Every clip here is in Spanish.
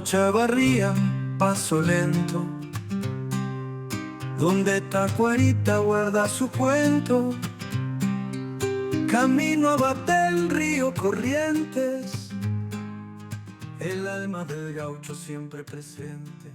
Chavarría, paso lento, donde Tacuarita guarda su cuento. Camino a Batel, río Corrientes, el alma del gaucho siempre presente.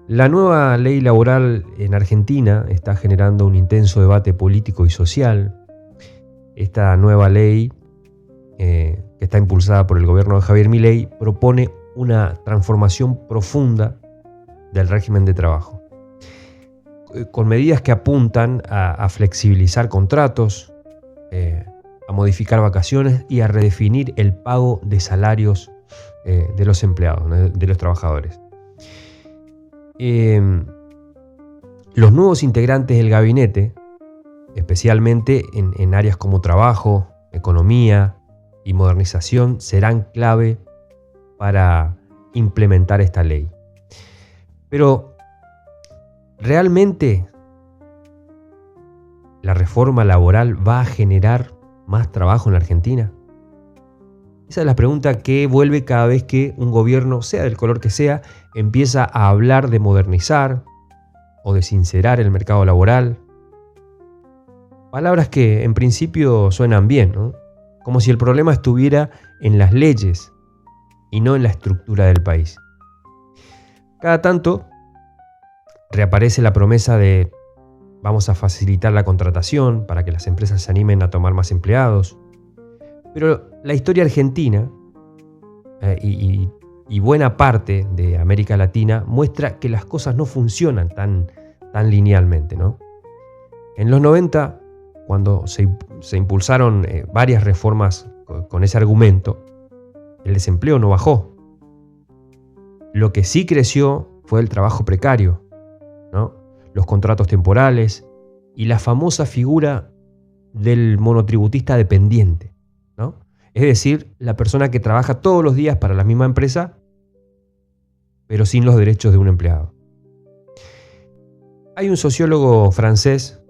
La nueva ley laboral en Argentina está generando un intenso debate político y social. Esta nueva ley, que está impulsada por el gobierno de Javier Milei, propone una transformación profunda del régimen de trabajo, con medidas que apuntan a flexibilizar contratos, a modificar vacaciones y a redefinir el pago de salarios de los empleados, de los trabajadores. Los nuevos integrantes del gabinete, especialmente en áreas como trabajo, economía y modernización, serán clave para implementar esta ley. Pero, ¿realmente la reforma laboral va a generar más trabajo en la Argentina? Esa es la pregunta que vuelve cada vez que un gobierno, sea del color que sea, empieza a hablar de modernizar o de sincerar el mercado laboral. Palabras que en principio suenan bien, ¿no? Como si el problema estuviera en las leyes y no en la estructura del país. Cada tanto reaparece la promesa de vamos a facilitar la contratación para que las empresas se animen a tomar más empleados. Pero la historia argentina y buena parte de América Latina muestra que las cosas no funcionan tan linealmente, ¿no? En los 90, cuando se impulsaron varias reformas con ese argumento, el desempleo no bajó. Lo que sí creció fue el trabajo precario, ¿no? Los contratos temporales y la famosa figura del monotributista dependiente, ¿no? Es decir, la persona que trabaja todos los días para la misma empresa, pero sin los derechos de un empleado. Hay un sociólogo francés,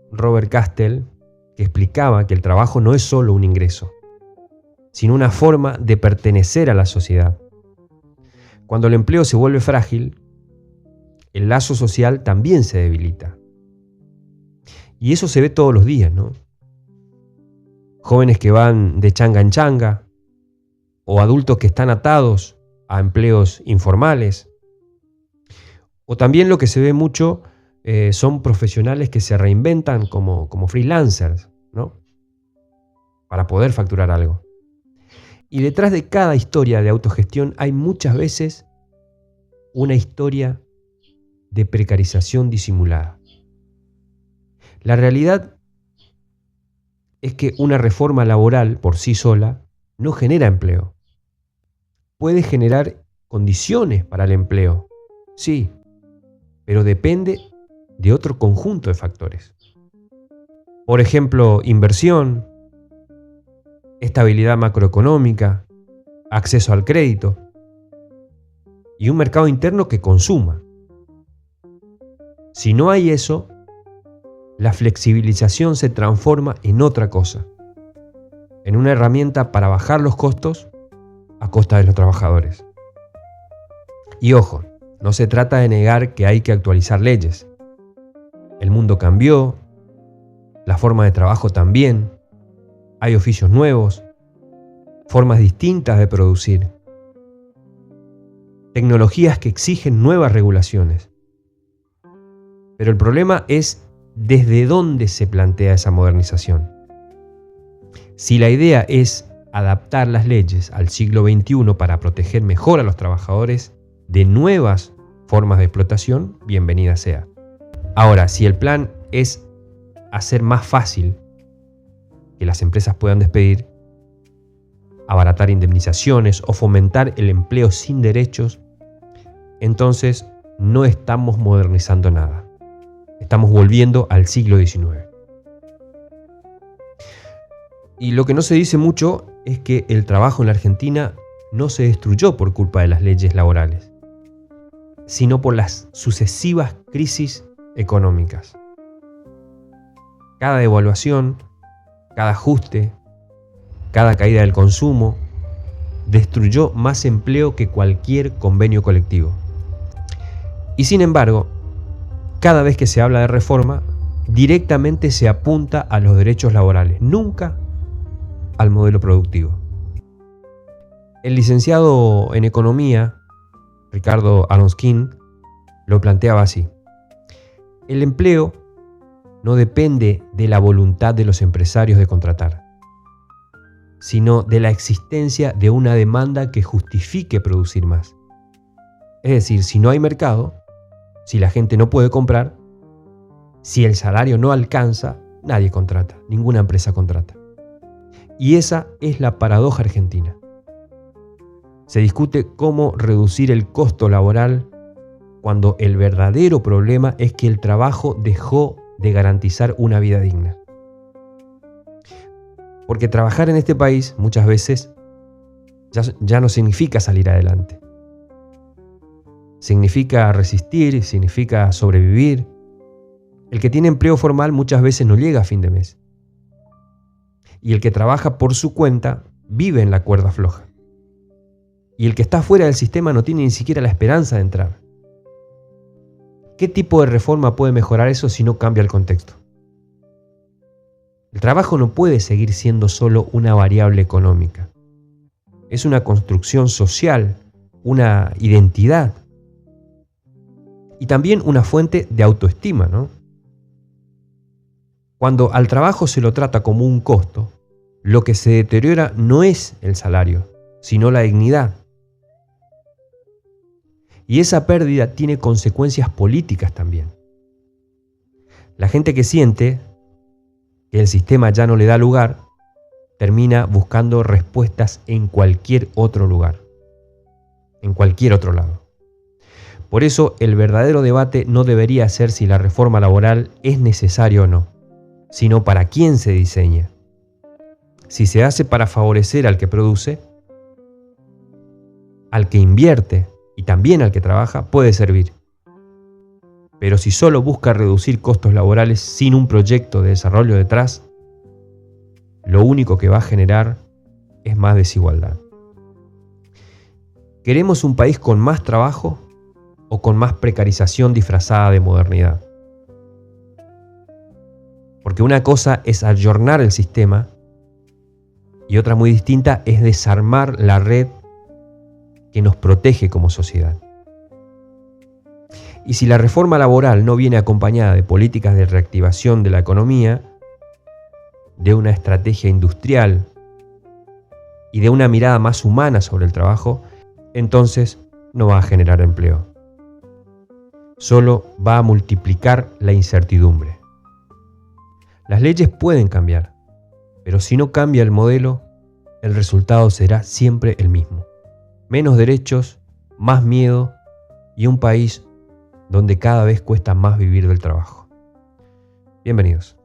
Robert Castel, que explicaba que el trabajo no es solo un ingreso, sino una forma de pertenecer a la sociedad. Cuando el empleo se vuelve frágil, el lazo social también se debilita. Y eso se ve todos los días, ¿no? Jóvenes que van de changa en changa, o adultos que están atados a empleos informales. O también lo que se ve mucho son profesionales que se reinventan como freelancers, ¿no? Para poder facturar algo. Y detrás de cada historia de autogestión hay muchas veces una historia de precarización disimulada. La realidad es que una reforma laboral por sí sola no genera empleo. Puede generar condiciones para el empleo, sí, pero depende de otro conjunto de factores. Por ejemplo, inversión, estabilidad macroeconómica, acceso al crédito y un mercado interno que consuma. Si no hay eso, la flexibilización se transforma en otra cosa, en una herramienta para bajar los costos a costa de los trabajadores. Y ojo, no se trata de negar que hay que actualizar leyes. El mundo cambió, la forma de trabajo también, hay oficios nuevos, formas distintas de producir, tecnologías que exigen nuevas regulaciones. Pero el problema es desde dónde se plantea esa modernización. Si la idea es adaptar las leyes al siglo XXI para proteger mejor a los trabajadores de nuevas formas de explotación, bienvenida sea. Ahora, si el plan es hacer más fácil que las empresas puedan despedir, abaratar indemnizaciones o fomentar el empleo sin derechos, entonces no estamos modernizando nada. Estamos volviendo al siglo XIX. Y lo que no se dice mucho es que el trabajo en la Argentina no se destruyó por culpa de las leyes laborales, sino por las sucesivas crisis económicas. Cada devaluación, cada ajuste, cada caída del consumo destruyó más empleo que cualquier convenio colectivo. Y sin embargo, cada vez que se habla de reforma, directamente se apunta a los derechos laborales, nunca al modelo productivo. El licenciado en Economía, Ricardo Aronskin, lo planteaba así: el empleo no depende de la voluntad de los empresarios de contratar, sino de la existencia de una demanda que justifique producir más. Es decir, si no hay mercado, si la gente no puede comprar, si el salario no alcanza, nadie contrata, ninguna empresa contrata. Y esa es la paradoja argentina. Se discute cómo reducir el costo laboral cuando el verdadero problema es que el trabajo dejó de garantizar una vida digna. Porque trabajar en este país muchas veces ya no significa salir adelante. Significa resistir, significa sobrevivir. El que tiene empleo formal muchas veces no llega a fin de mes. Y el que trabaja por su cuenta vive en la cuerda floja. Y el que está fuera del sistema no tiene ni siquiera la esperanza de entrar. ¿Qué tipo de reforma puede mejorar eso si no cambia el contexto? El trabajo no puede seguir siendo solo una variable económica. Es una construcción social, una identidad. Y también una fuente de autoestima, ¿no? Cuando al trabajo se lo trata como un costo, lo que se deteriora no es el salario, sino la dignidad. Y esa pérdida tiene consecuencias políticas también. La gente que siente que el sistema ya no le da lugar, termina buscando respuestas en cualquier otro lugar, en cualquier otro lado. Por eso el verdadero debate no debería ser si la reforma laboral es necesaria o no, sino para quién se diseña. Si se hace para favorecer al que produce, al que invierte y también al que trabaja, puede servir. Pero si solo busca reducir costos laborales sin un proyecto de desarrollo detrás, lo único que va a generar es más desigualdad. ¿Queremos un país con más trabajo o con más precarización disfrazada de modernidad? Porque una cosa es ayornar el sistema y otra muy distinta es desarmar la red que nos protege como sociedad. Y si la reforma laboral no viene acompañada de políticas de reactivación de la economía, de una estrategia industrial y de una mirada más humana sobre el trabajo, entonces no va a generar empleo. Solo va a multiplicar la incertidumbre. Las leyes pueden cambiar, pero si no cambia el modelo, el resultado será siempre el mismo. Menos derechos, más miedo y un país donde cada vez cuesta más vivir del trabajo. Bienvenidos.